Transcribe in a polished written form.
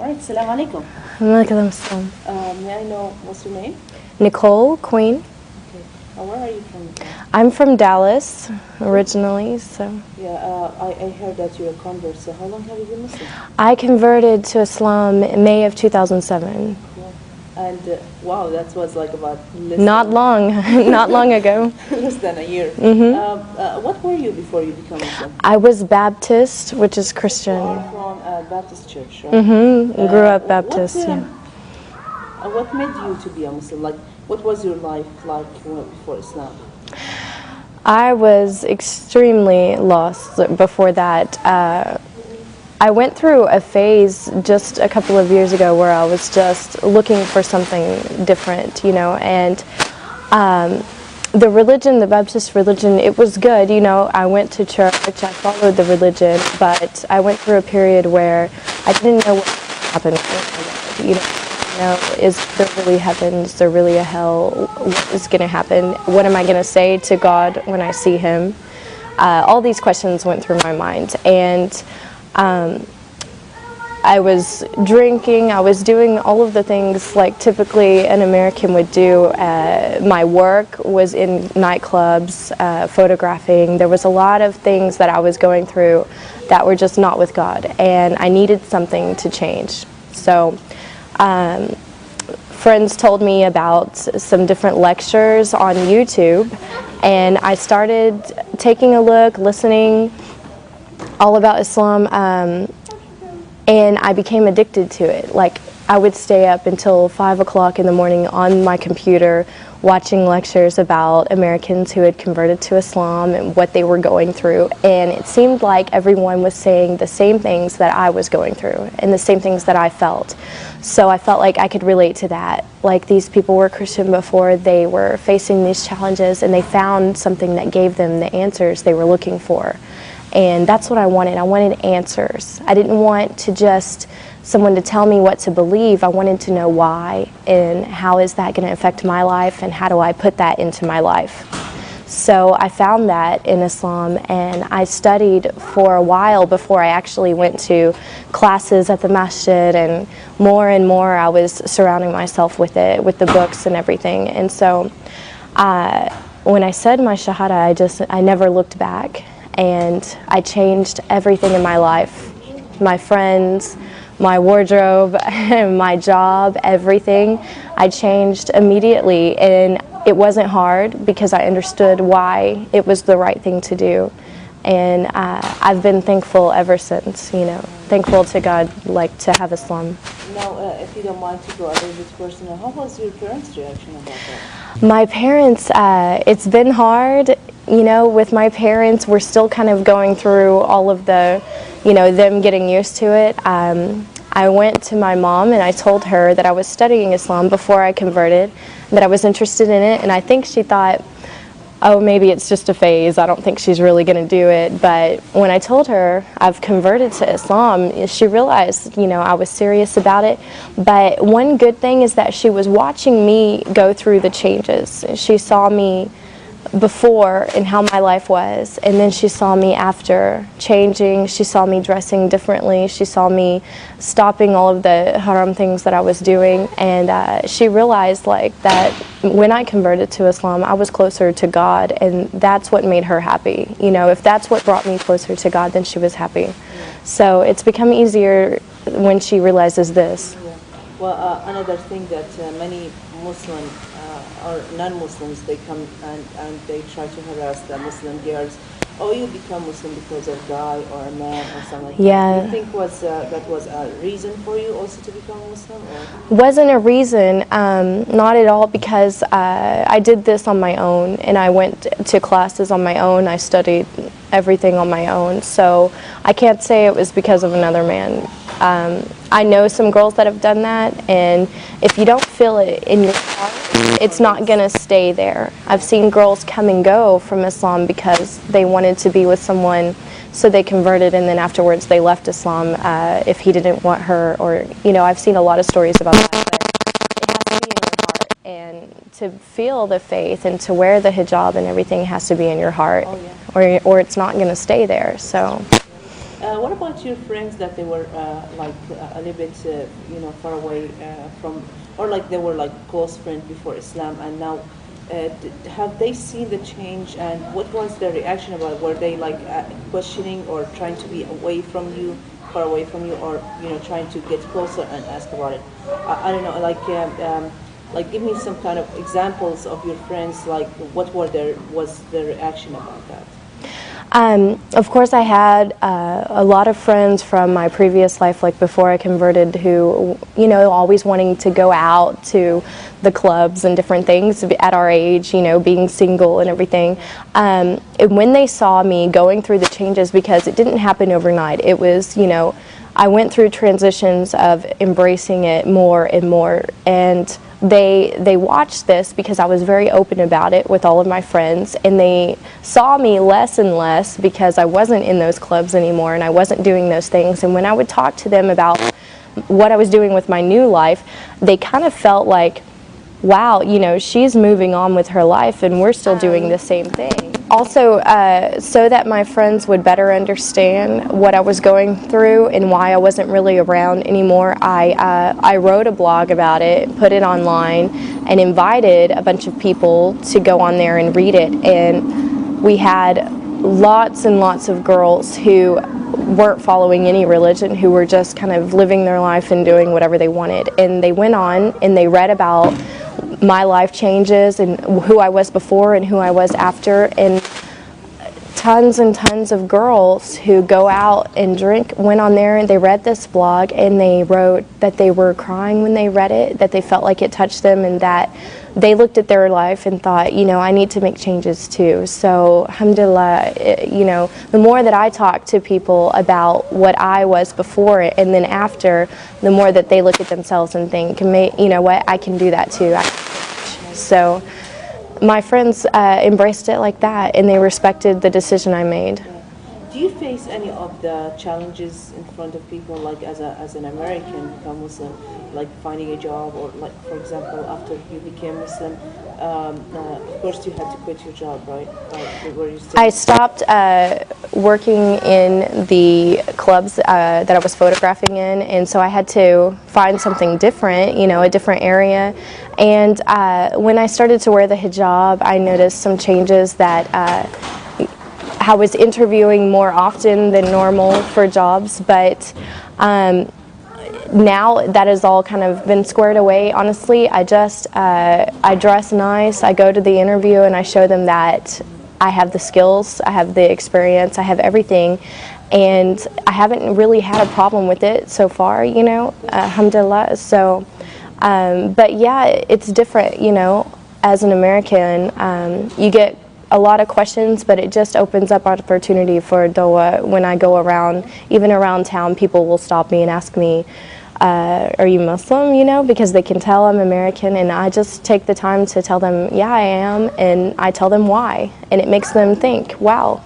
Alright, salam alaikum. Walaikum assalam. May I know what's your name? Nicole, Queen. Okay. Where are you from? I'm from Dallas originally, so. Yeah, I heard that you're a convert, so how long have you been Muslim? I converted to Islam in May of 2007. Cool. And wow, that was like about Not long, not long ago. less than a year. What were you before you became Muslim? I was Baptist, which is Christian. You are from a Baptist church, right? Grew up Baptist, yeah. What made you to be a Muslim? Like, what was your life like before Islam? I was extremely lost before that. I went through a phase just a couple of years ago where I was just looking for something different, you know, and the religion, the Baptist religion, it was good, you know. I went to church, I followed the religion, but I went through a period where I didn't know what happened, you know, is there really heaven? Is there really a hell? What is going to happen? What am I going to say to God when I see Him? All these questions went through my mind, and I was drinking, I was doing all of the things like typically an American would do. My work was in nightclubs, photographing. There was a lot of things that I was going through that were just not with God, and I needed something to change. So friends told me about some different lectures on YouTube, and I started taking a look, listening all about Islam, and I became addicted to it. Like, I would stay up until 5 o'clock in the morning on my computer watching lectures about Americans who had converted to Islam and what they were going through, and it seemed like everyone was saying the same things that I was going through and the same things that I felt. So I felt like I could relate to that. Like, these people were Christian before, they were facing these challenges, and they found something that gave them the answers they were looking for. And that's what I wanted. I wanted answers. I didn't want to just someone to tell me what to believe. I wanted to know why, and how is that going to affect my life, and how do I put that into my life. So I found that in Islam, and I studied for a while before I actually went to classes at the masjid, and more I was surrounding myself with it, with the books and everything. And so when I said my shahada, I never looked back. And I changed everything in my life, my friends, my wardrobe, my job, everything. I changed immediately, and it wasn't hard because I understood why it was the right thing to do. And I've been thankful ever since, you know, thankful to God, like, to have Islam. Now, if you don't mind to go a little bit personal, how was your parents' reaction about that? My parents, it's been hard. You know, with my parents, we're still kind of going through all of the, you know, them getting used to it. I went to my mom and I told her that I was studying Islam before I converted, that I was interested in it, and I think she thought, oh, maybe it's just a phase, I don't think she's really going to do it. But when I told her I've converted to Islam, she realized, you know, I was serious about it. But one good thing is that she was watching me go through the changes. She saw me before and how my life was, and then she saw me after changing. She saw me dressing differently. She saw me stopping all of the haram things that I was doing, and she realized, like, that when I converted to Islam, I was closer to God, and that's what made her happy. You know, if that's what brought me closer to God, then she was happy. Yeah. So it's become easier when she realizes this. Yeah. Well, another thing that many Muslim or non-Muslims, they come and they try to harass the Muslim girls. Oh, you become Muslim because of a guy or a man or something like yeah. that. Do you think that was a reason for you also to become Muslim? Or? Wasn't a reason, not at all, because I did this on my own, and I went to classes on my own. I studied everything on my own, so I can't say it was because of another man. I know some girls that have done that, and if you don't feel it in your heart, it's not going to stay there. I've seen girls come and go from Islam because they wanted to be with someone, so they converted, and then afterwards they left Islam if he didn't want her, or, you know, I've seen a lot of stories about that. But it has to be in your heart, and to feel the faith and to wear the hijab and everything has to be in your heart, oh, yeah. or it's not going to stay there. So. What about your friends that they were like a little bit, far away from, or like they were like close friends before Islam, and now have they seen the change, and what was their reaction about it? Were they like questioning or trying to be away from you, far away from you, or trying to get closer and ask about it? I don't know, like give me some kind of examples of your friends, like what was their reaction about that? Of course, I had a lot of friends from my previous life, like before I converted, who, always wanting to go out to the clubs and different things at our age, being single and everything. And when they saw me going through the changes, because it didn't happen overnight, it was, I went through transitions of embracing it more and more, and they watched this because I was very open about it with all of my friends, and they saw me less and less because I wasn't in those clubs anymore and I wasn't doing those things. And when I would talk to them about what I was doing with my new life, they kind of felt like, wow, she's moving on with her life and we're still doing the same thing. Also, so that my friends would better understand what I was going through and why I wasn't really around anymore, I wrote a blog about it, put it online, and invited a bunch of people to go on there and read it. And we had lots and lots of girls who weren't following any religion, who were just kind of living their life and doing whatever they wanted. And they went on and they read about my life changes and who I was before and who I was after, and tons and tons of girls who go out and drink went on there and they read this blog and they wrote that they were crying when they read it, that they felt like it touched them, and that they looked at their life and thought, I need to make changes too. So alhamdulillah, the more that I talk to people about what I was before and then after, the more that they look at themselves and think, what, I can do that too. So my friends embraced it like that, and they respected the decision I made. Do you face any of the challenges in front of people, like as an American become Muslim, like finding a job, or like, for example, after you became Muslim, of course you had to quit your job, right? I stopped working in the clubs that I was photographing in, and so I had to find something different, a different area. And when I started to wear the hijab, I noticed some changes that I was interviewing more often than normal for jobs, but now that has all kind of been squared away. Honestly, I dress nice, I go to the interview and I show them that I have the skills, I have the experience, I have everything, and I haven't really had a problem with it so far, alhamdulillah. So, but yeah, it's different, as an American, you get a lot of questions, but it just opens up opportunity for dawah. When I go around, even around town, people will stop me and ask me, are you Muslim, because they can tell I'm American, and I just take the time to tell them, yeah, I am, and I tell them why, and it makes them think, wow.